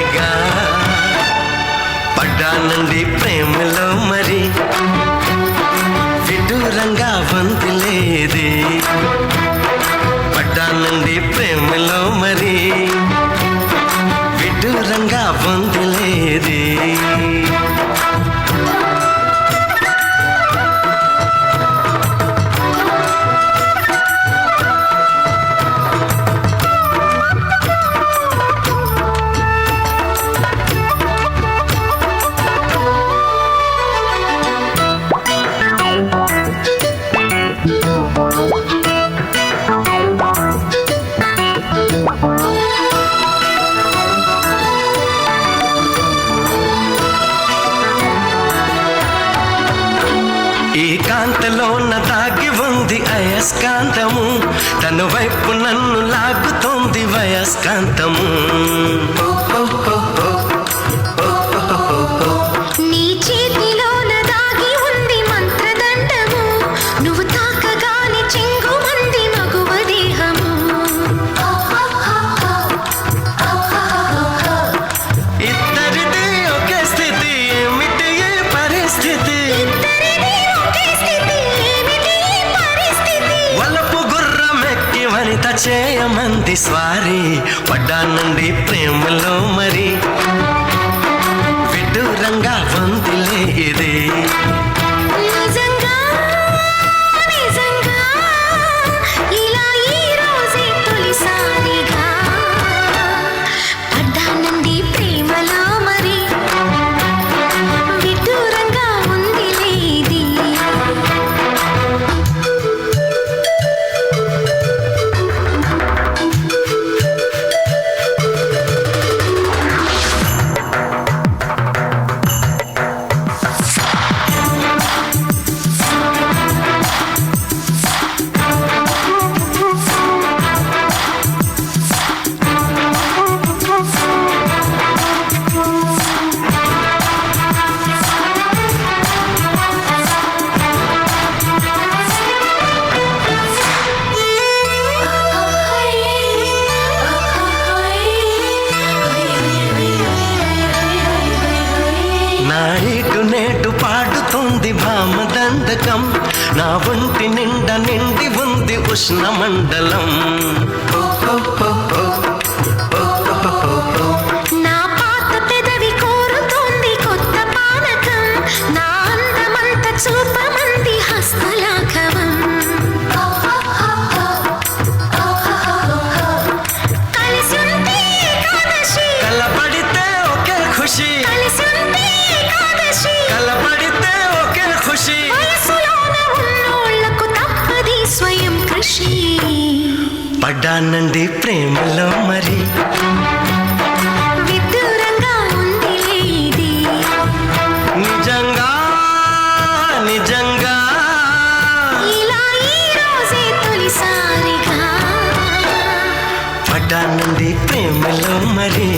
తొలిసారిగా పడ్డానండి ప్రేమలో మరి విదూరంగా వంతులేది పడ్డానండి ప్రేమలో మరి విదూరంగా వంతులేది ఈ కాంతలోన దాగి ఉంది అయస్కాంతము తన వైపు నన్ను లాగుతోంది వయస్కాంతము నీ చేతిలోన దాగి ఉంది మంత్రదండము నువ్వు తాకగానే చెంగుమంది మగువ దేహము ఇద్దరిది ఒకే స్థితి ఏమిటి ఈ పరిస్థితి వలపు గుర్రమెక్కి వనిత చేయమంది స్వారీ పడ్డానండి ప్రేమలో మరి విదూరంగా వందిలే ఇది నిజంగా నిజంగా ఇలా ఈ రోజే తొలిసారిగా పడ్డానండి ప్రేమలో మరి విదూరంగా ఉందిలే ఇది నా ఇటు నేటు పాడుతుంది భామదండకం నా ఒంటి నిండా నిండి ఉంది ఉష్ణ మండలం నా పాత పెదవి కోరుతోంది కొత్త పానకం నా అందమంత చూపమంది హస్తలాఘవం కలిసి ఉంటే ఏకాదశి కలపడితే ఒకే ఖుషి కలిసి ఉంటే ఏకాదశి కలపడితే ఒకే ఖుషి వయసులోన ఉన్నోళ్లకు తప్పది స్వయం కృషి పడ్డానండి ప్రేమలో మరి విదూరంగా ఉందిలే ఇది నిజంగా నిజంగా ఇలా ఈ రోజే తొలిసారిగా పడ్డానండి ప్రేమలో మరి